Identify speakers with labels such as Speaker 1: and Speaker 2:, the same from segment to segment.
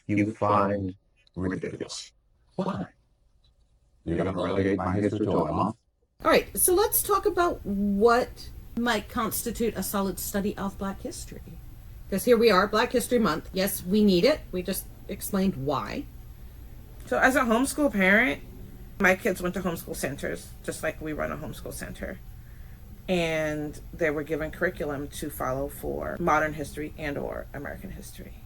Speaker 1: you find ridiculous. Why? You're going to relegate my history to a month?
Speaker 2: All right, so let's talk about what might constitute a solid study of Black history. Because here we are, Black History Month. Yes, we need it. We just explained why.
Speaker 3: So as a homeschool parent, my kids went to homeschool centers, just like we run a homeschool center. And they were given curriculum to follow for modern history and or American history.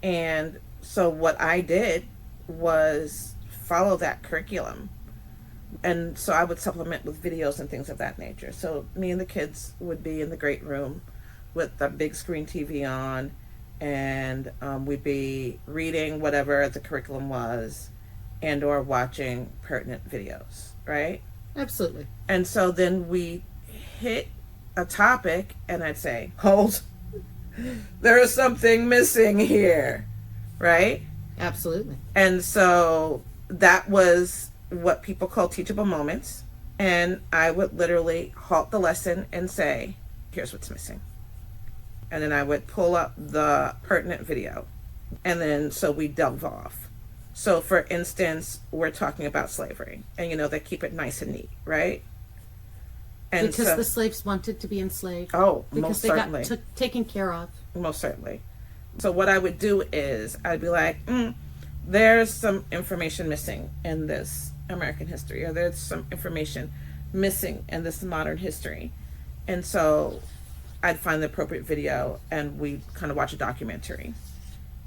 Speaker 3: And so what I did was follow that curriculum. And so I would supplement with videos and things of that nature. So me and the kids would be in the great room with the big screen TV on, and we'd be reading whatever the curriculum was and or watching pertinent videos, right?
Speaker 2: Absolutely.
Speaker 3: And so then we hit a topic and I'd say, hold, there is something missing here, right?
Speaker 2: Absolutely.
Speaker 3: And so that was what people call teachable moments. And I would literally halt the lesson and say, here's what's missing. And then I would pull up the pertinent video. And then so we delve off. So for instance, we're talking about slavery. And you know, they keep it nice and neat, right? And
Speaker 2: because
Speaker 3: so,
Speaker 2: the slaves wanted to be enslaved.
Speaker 3: Oh,
Speaker 2: because
Speaker 3: most
Speaker 2: they
Speaker 3: certainly.
Speaker 2: got taken care of.
Speaker 3: Most certainly. So what I would do is I'd be like, there's some information missing in this American history, or there's some information missing in this modern history. And so I'd find the appropriate video and we'd kind of watch a documentary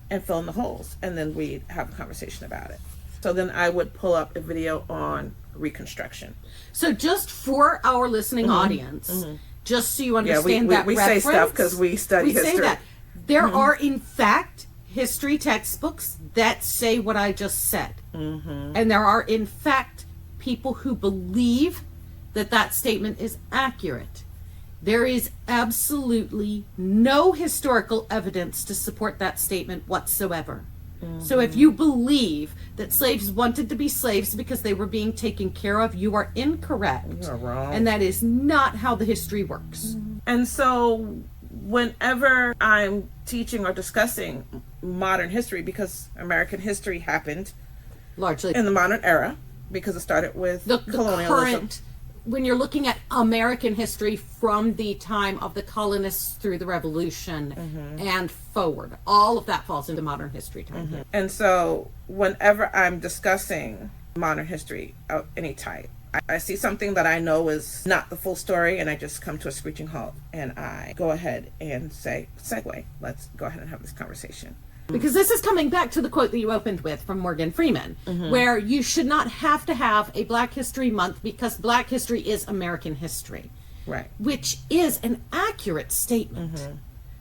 Speaker 3: and fill in the holes, and then we'd have a conversation about it. So then I would pull up a video on Reconstruction.
Speaker 2: So just for our listening audience, just so you understand
Speaker 3: we say stuff because we study history.
Speaker 2: Say that. There are, in fact, history textbooks that say what I just said. And there are, in fact, people who believe that that statement is accurate. There is absolutely no historical evidence to support that statement whatsoever. So if you believe that slaves wanted to be slaves because they were being taken care of, you are incorrect.
Speaker 3: You're wrong.
Speaker 2: And that is not how the history works.
Speaker 3: And so whenever I'm teaching or discussing modern history, because American history happened
Speaker 2: Largely
Speaker 3: in the modern era, because it started with
Speaker 2: the
Speaker 3: colonialism.
Speaker 2: current, when you're looking at American history from the time of the colonists through the Revolution and forward, all of that falls into modern history time.
Speaker 3: And so whenever I'm discussing modern history of any type, I see something that I know is not the full story, and I just come to a screeching halt and I go ahead and say, segue, let's go ahead and have this conversation.
Speaker 2: Because this is coming back to the quote that you opened with from Morgan Freeman, where you should not have to have a Black History Month because Black history is American history.
Speaker 3: Right.
Speaker 2: Which is an accurate statement.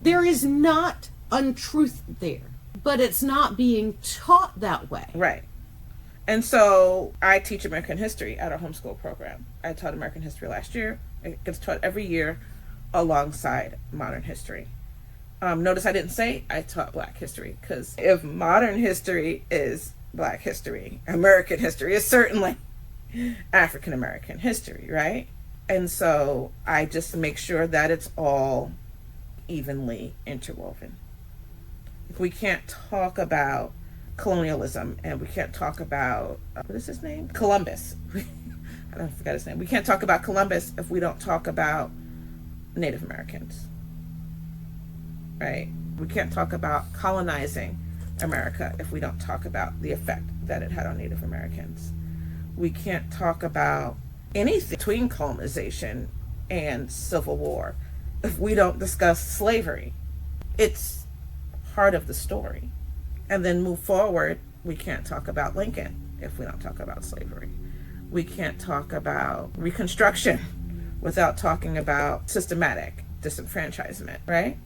Speaker 2: There is not untruth there, but it's not being taught that way.
Speaker 3: Right. And so I teach American history at our homeschool program. I taught American history last year. It gets taught every year alongside modern history. Notice I didn't say I taught Black history, because if modern history is Black history, American history is certainly African American history, right? And so I just make sure that it's all evenly interwoven. We can't talk about colonialism and we can't talk about, what is his name? Columbus. I forgot his name. We can't talk about Columbus if we don't talk about Native Americans. Right? We can't talk about colonizing America if we don't talk about the effect that it had on Native Americans. We can't talk about anything between colonization and Civil War if we don't discuss slavery. It's part of the story. And then move forward, we can't talk about Lincoln if we don't talk about slavery. We can't talk about Reconstruction without talking about systematic disenfranchisement, right?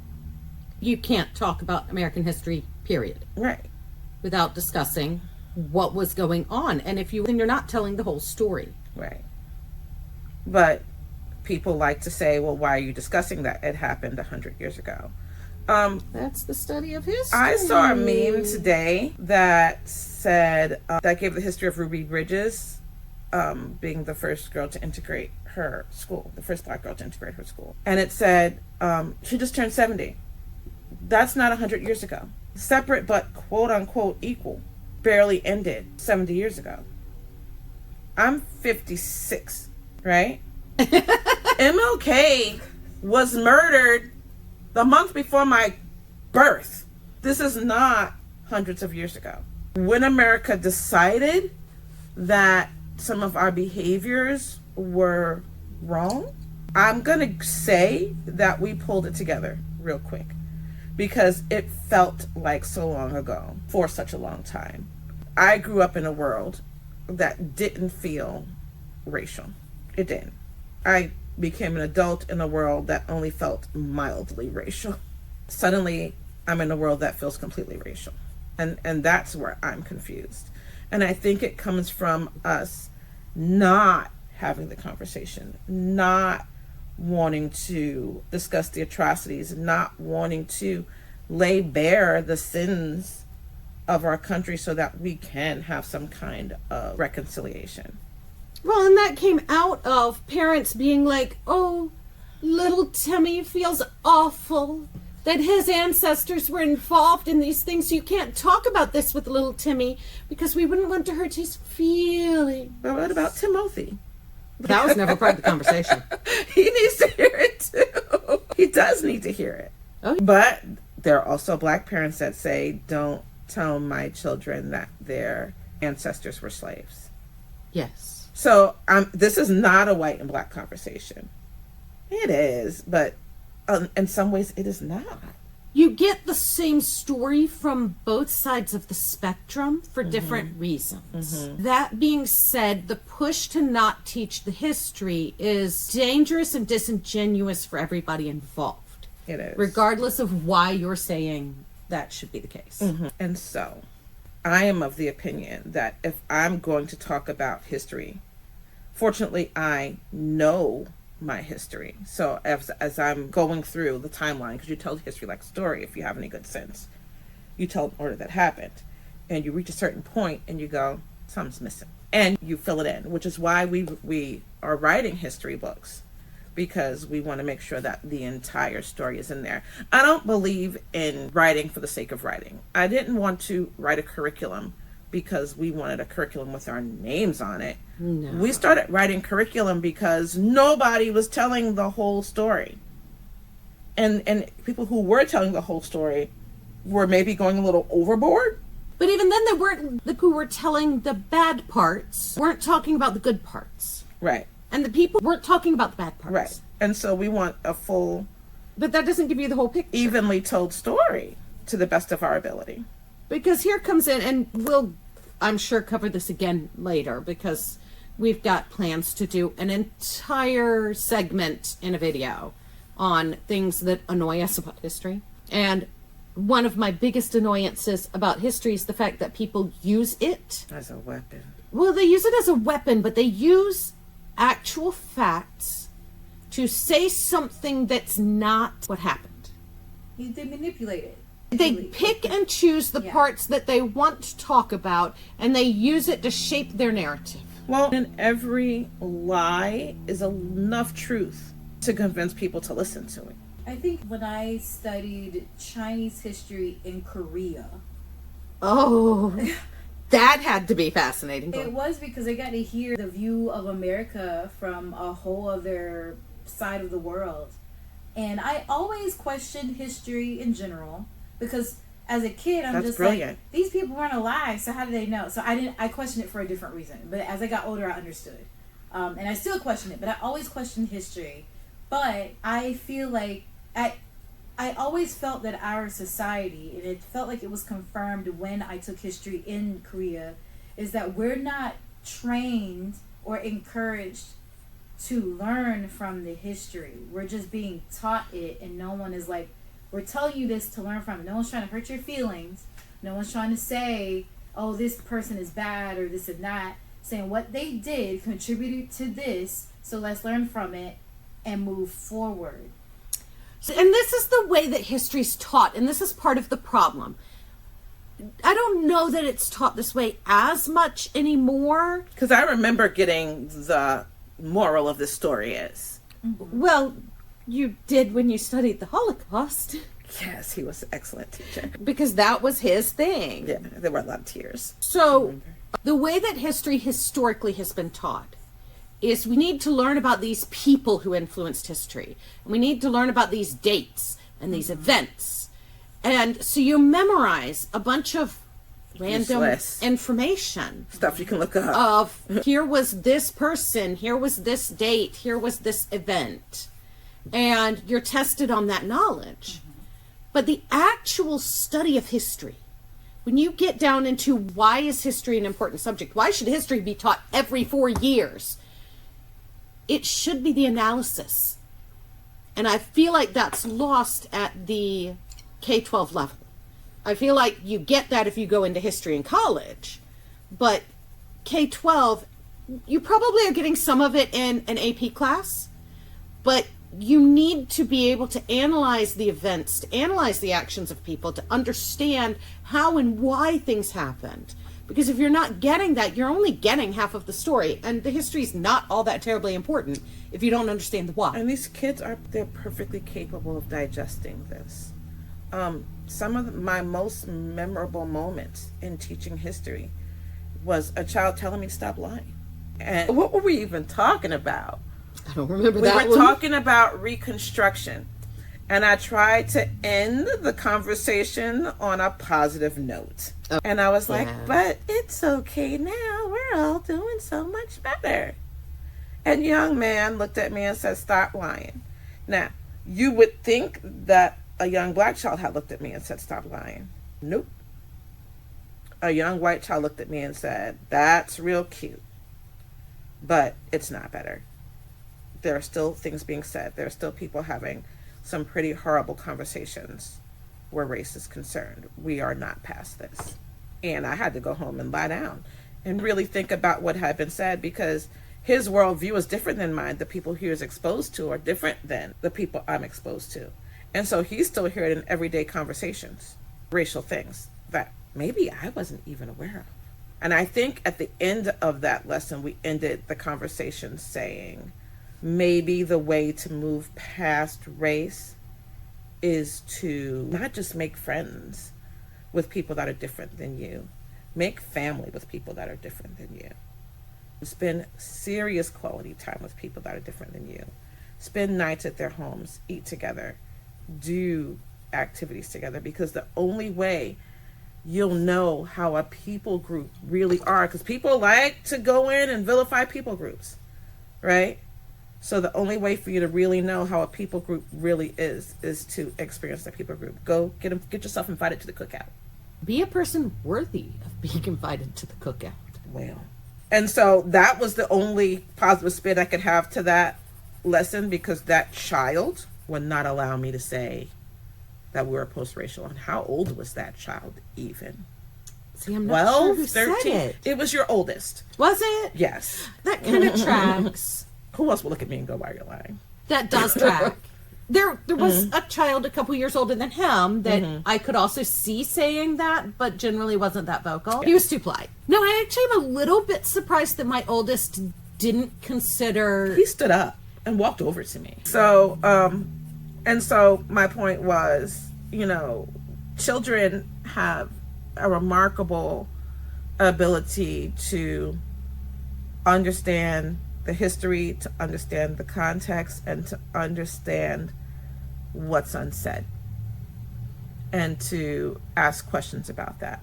Speaker 2: You can't talk about American history, period.
Speaker 3: Right.
Speaker 2: Without discussing what was going on. And then you're not telling the whole story.
Speaker 3: Right. But people like to say, well, why are you discussing that? It happened 100 years ago.
Speaker 2: That's the study of history.
Speaker 3: I saw a meme today that said, that gave the history of Ruby Bridges being the first girl to integrate her school, the first Black girl to integrate her school. And it said, she just turned 70. That's not 100 years ago. separate but quote unquote equal, barely ended 70 years ago. I'm 56, right? MLK was murdered the month before my birth. This is not hundreds of years ago. When America decided that some of our behaviors were wrong, I'm going to say that we pulled it together real quick because it felt like so long ago for such a long time. I grew up in a world that didn't feel racial. It didn't. I became an adult in a world that only felt mildly racial. Suddenly, I'm in a world that feels completely racial. And that's where I'm confused. And I think it comes from us not having the conversation, not wanting to discuss the atrocities, not wanting to lay bare the sins of our country so that we can have some kind of reconciliation.
Speaker 2: Well, and that came out of parents being like, oh, little Timmy feels awful that his ancestors were involved in these things. So you can't talk about this with little Timmy because we wouldn't want to hurt his feelings.
Speaker 3: But what about Timothy?
Speaker 2: That was never part of the conversation.
Speaker 3: He needs to hear it too. He does need to hear it.
Speaker 2: Oh.
Speaker 3: But there are also Black parents that say, don't tell my children that their ancestors were slaves.
Speaker 2: Yes.
Speaker 3: So this is not a white and Black conversation. It is, but in some ways it is not.
Speaker 2: You get the same story from both sides of the spectrum for different reasons. That being said, the push to not teach the history is dangerous and disingenuous for everybody involved.
Speaker 3: It is.
Speaker 2: Regardless of why you're saying that should be the case.
Speaker 3: And so I am of the opinion that if I'm going to talk about history, fortunately I know my history. So as I'm going through the timeline, because you tell history like a story if you have any good sense, you tell an order that happened, and you reach a certain point and you go, something's missing, and you fill it in, which is why we are writing history books, because we want to make sure that the entire story is in there. I don't believe in writing for the sake of writing. I didn't want to write a curriculum because we wanted a curriculum with our names on it.
Speaker 2: No.
Speaker 3: We started writing curriculum because nobody was telling the whole story. And people who were telling the whole story were maybe going a little overboard.
Speaker 2: But even then, they weren't, the who were telling the bad parts weren't talking about the good parts.
Speaker 3: Right.
Speaker 2: And the people weren't talking about the bad parts.
Speaker 3: Right. And so we want a full,
Speaker 2: But that doesn't give you the whole picture.
Speaker 3: evenly told story to the best of our ability.
Speaker 2: Because here comes in, and we'll, I'm sure, cover this again later, because we've got plans to do an entire segment in a video on things that annoy us about history. And one of my biggest annoyances about history is the fact that people use it.
Speaker 3: As a weapon.
Speaker 2: Well, they use it as a weapon, but they use actual facts to say something that's not what happened.
Speaker 4: They manipulate it.
Speaker 2: They pick and choose the parts that they want to talk about, and they use it to shape their narrative.
Speaker 3: Well, in every lie is enough truth to convince people to listen to it.
Speaker 4: I think when I studied Chinese history in Korea,
Speaker 2: Oh, that had to be fascinating.
Speaker 4: it was because I got to hear the view of America from a whole other side of the world. And I always questioned history in general because as a kid, I'm
Speaker 3: That's
Speaker 4: just
Speaker 3: brilliant.
Speaker 4: like, these people weren't alive, so how do they know? So I questioned it for a different reason. But as I got older, I understood. And I still question it, but I always questioned history. But I feel like I always felt that our society, and it felt like it was confirmed when I took history in Korea, is that we're not trained or encouraged to learn from the history. We're just being taught it, and no one is like, we're telling you this to learn from it. No one's trying to hurt your feelings. No one's trying to say, oh, this person is bad or this and that. Saying what they did contributed to this, so let's learn from it and move forward.
Speaker 2: And this is the way that history's taught, and this is part of the problem. I don't know that it's taught this way as much anymore.
Speaker 3: Because I remember getting the moral of this story is.
Speaker 2: Well, you did when you studied the Holocaust.
Speaker 3: Yes, he was an excellent teacher.
Speaker 2: because that was his thing.
Speaker 3: Yeah, there were a lot of tears.
Speaker 2: So, the way that history historically has been taught is we need to learn about these people who influenced history. And we need to learn about these dates and these events. And so you memorize a bunch of random
Speaker 3: Useless
Speaker 2: information
Speaker 3: stuff you can look up.
Speaker 2: of here was this person, here was this date, here was this event. And you're tested on that knowledge. But the actual study of history, when you get down into why is history an important subject, why should history be taught every 4 years, it should be the analysis. And I feel like that's lost at the K-12 level. I feel like you get that if you go into history in college, but K-12, you probably are getting some of it in an AP class, but you need to be able to analyze the events, to analyze the actions of people, to understand how and why things happened. Because if you're not getting that, you're only getting half of the story. And the history is not all that terribly important if you don't understand the why.
Speaker 3: And these kids they're perfectly capable of digesting this. Some of my most memorable moments in teaching history was a child telling me to stop lying. And what were we even talking about?
Speaker 2: I don't remember
Speaker 3: We
Speaker 2: that
Speaker 3: were
Speaker 2: one.
Speaker 3: talking about Reconstruction. And I tried to end the conversation on a positive note.
Speaker 2: Oh,
Speaker 3: and I was like,
Speaker 2: yeah.
Speaker 3: but it's okay now. We're all doing so much better. And young man looked at me and said, stop lying. Now, you would think that a young black child had looked at me and said, stop lying. Nope. A young white child looked at me and said, that's real cute, but it's not better. There are still things being said. There are still people having some pretty horrible conversations where race is concerned. We are not past this. And I had to go home and lie down and really think about what had been said, because his worldview is different than mine. The people he was exposed to are different than the people I'm exposed to. And so he's still hearing in everyday conversations, racial things that maybe I wasn't even aware of. And I think at the end of that lesson, we ended the conversation saying, maybe the way to move past race is to not just make friends with people that are different than you. Make family with people that are different than you. Spend serious quality time with people that are different than you. Spend nights at their homes, eat together, do activities together, because the only way you'll know how a people group really are, because people like to go in and vilify people groups, right? So the only way for you to really know how a people group really is to experience that people group. Go get yourself invited to the cookout.
Speaker 2: Be a person worthy of being invited to the cookout.
Speaker 3: Well, and so that was the only positive spin I could have to that lesson, because that child would not allow me to say that we were post-racial. And how old was that child even?
Speaker 2: See, I'm not sure who
Speaker 3: 13.
Speaker 2: said it.
Speaker 3: It was your oldest.
Speaker 2: Was it?
Speaker 3: Yes.
Speaker 2: That kind of tracks.
Speaker 3: Who else will look at me and go, why are you lying?
Speaker 2: That does track. There was a child a couple years older than him that I could also see saying that, but generally wasn't that vocal. He was too polite. No, I actually am a little bit surprised that my oldest didn't consider...
Speaker 3: He stood up and walked over to me. So, and so my point was, children have a remarkable ability to understand the history, to understand the context, and to understand what's unsaid, and to ask questions about that,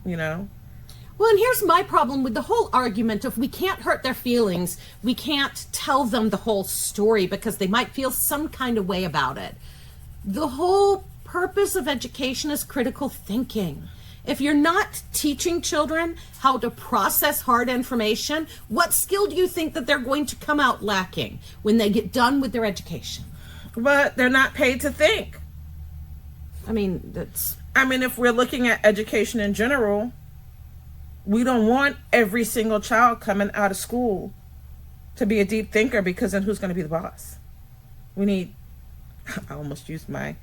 Speaker 3: Well,
Speaker 2: and here's my problem with the whole argument of we can't hurt their feelings, we can't tell them the whole story because they might feel some kind of way about it. The whole purpose of education is critical thinking. If you're not teaching children how to process hard information, what skill do you think that they're going to come out lacking when they get done with their education?
Speaker 3: But they're not paid to think. If we're looking at education in general, we don't want every single child coming out of school to be a deep thinker, because then who's going to be the boss? We need, I almost used my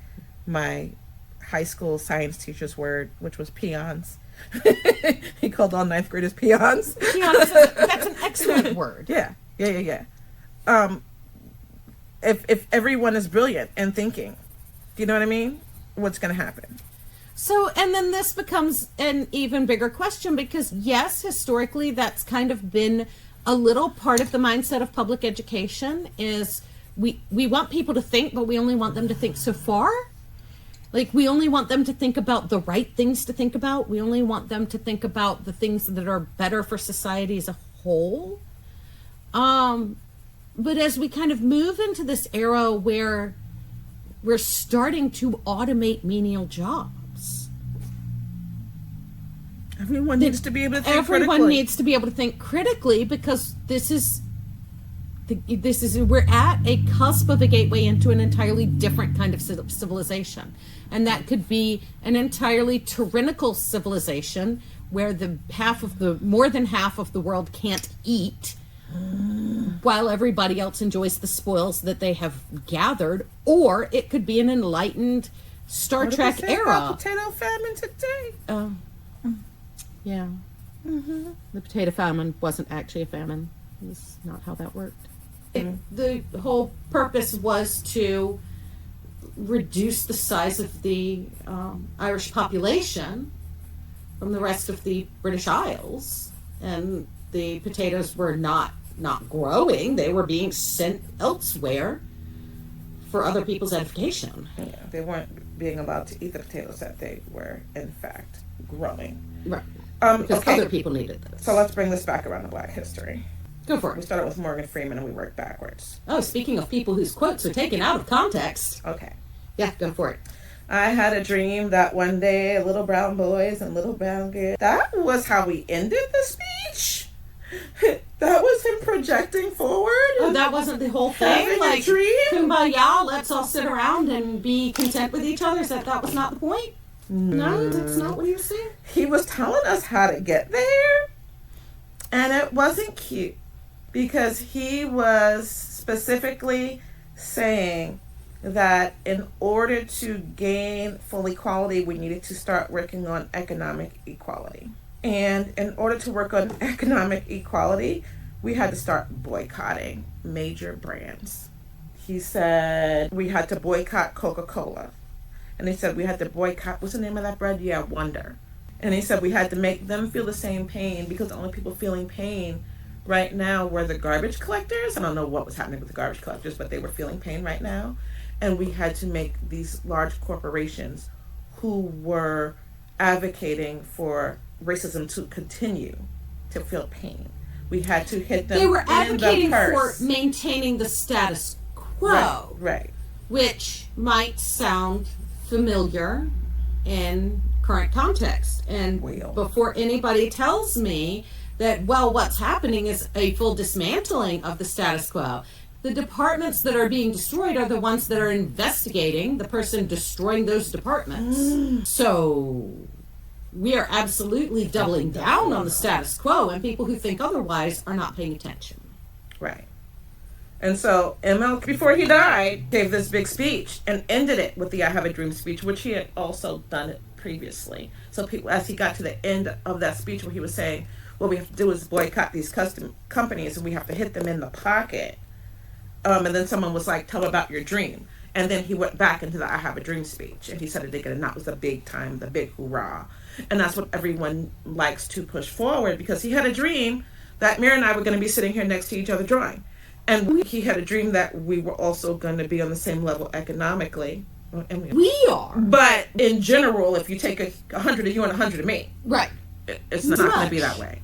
Speaker 3: high school science teacher's word, which was peons. He called all ninth graders peons.
Speaker 2: Peons, that's an excellent word.
Speaker 3: Yeah. If everyone is brilliant and thinking, do you know what I mean? what's going to happen?
Speaker 2: So, and then this becomes an even bigger question, because yes, historically, that's kind of been a little part of the mindset of public education is we want people to think, but we only want them to think so far. Like, we only want them to think about the right things to think about. We only want them to think about the things that are better for society as a whole. But as we kind of move into this era where we're starting to automate menial jobs,
Speaker 3: Everyone needs to be able to think
Speaker 2: everyone
Speaker 3: critically.
Speaker 2: needs to be able to think critically, because we're at a cusp of a gateway into an entirely different kind of civilization. And that could be an entirely tyrannical civilization where more than half of the world can't eat while everybody else enjoys the spoils that they have gathered. Or it could be an enlightened Star
Speaker 3: What did
Speaker 2: Trek
Speaker 3: they say
Speaker 2: era.
Speaker 3: about potato famine today?
Speaker 2: Yeah. The potato famine wasn't actually a famine. It's not how that worked. The whole purpose was to reduce the size of the Irish population from the rest of the British Isles, and the potatoes were not growing. They were being sent elsewhere for other people's edification.
Speaker 3: Yeah, they weren't being allowed to eat the potatoes that they were, in fact, growing.
Speaker 2: Right. Because
Speaker 3: Okay,
Speaker 2: other people needed this.
Speaker 3: so let's bring this back around to Black history.
Speaker 2: Go for
Speaker 3: We
Speaker 2: it.
Speaker 3: started with Morgan Freeman and we worked backwards.
Speaker 2: Oh, speaking of people whose quotes are taken out of context.
Speaker 3: Okay.
Speaker 2: Yeah, go for it.
Speaker 3: I had a dream that one day little brown boys and little brown girls. That was how we ended the speech? That was him projecting forward?
Speaker 2: Oh, that wasn't the whole thing?
Speaker 3: Having a
Speaker 2: Like,
Speaker 3: dream?
Speaker 2: kumbaya, let's all sit around and be content with each other? That was not the point? No, that's not what he was saying?
Speaker 3: He was telling us how to get there, and it wasn't cute because he was specifically saying that in order to gain full equality, we needed to start working on economic equality. And in order to work on economic equality, we had to start boycotting major brands. He said we had to boycott Coca-Cola. And he said we had to boycott, what's the name of that bread? Yeah, Wonder. And he said we had to make them feel the same pain, because the only people feeling pain right now were the garbage collectors. I don't know what was happening with the garbage collectors, but they were feeling pain right now. And we had to make these large corporations who were advocating for racism to continue to feel pain. We had to hit them.
Speaker 2: They were
Speaker 3: in the
Speaker 2: advocating for
Speaker 3: purse.
Speaker 2: maintaining the status quo,
Speaker 3: Right.
Speaker 2: which might sound familiar in current context. And
Speaker 3: Well.
Speaker 2: before anybody tells me that, well, what's happening is a full dismantling of the status quo, the departments that are being destroyed are the ones that are investigating the person destroying those departments. So we are absolutely doubling down on the status quo, and people who think otherwise are not paying attention.
Speaker 3: Right. And so ML, before he died, gave this big speech and ended it with the I Have a Dream speech, which he had also done it previously. So people, as he got to the end of that speech where he was saying, what we have to do is boycott these custom companies and we have to hit them in the pocket. And then someone was like, tell about your dream. And then he went back into the I Have a Dream speech. And he said it again, and that was the big time, the big hoorah. And that's what everyone likes to push forward, because he had a dream that Mary and I were going to be sitting here next to each other drawing. And he had a dream that we were also going to be on the same level economically. And
Speaker 2: We are.
Speaker 3: but in general, if you take 100 of you and 100 of me,
Speaker 2: Right.
Speaker 3: it's not going to be that way.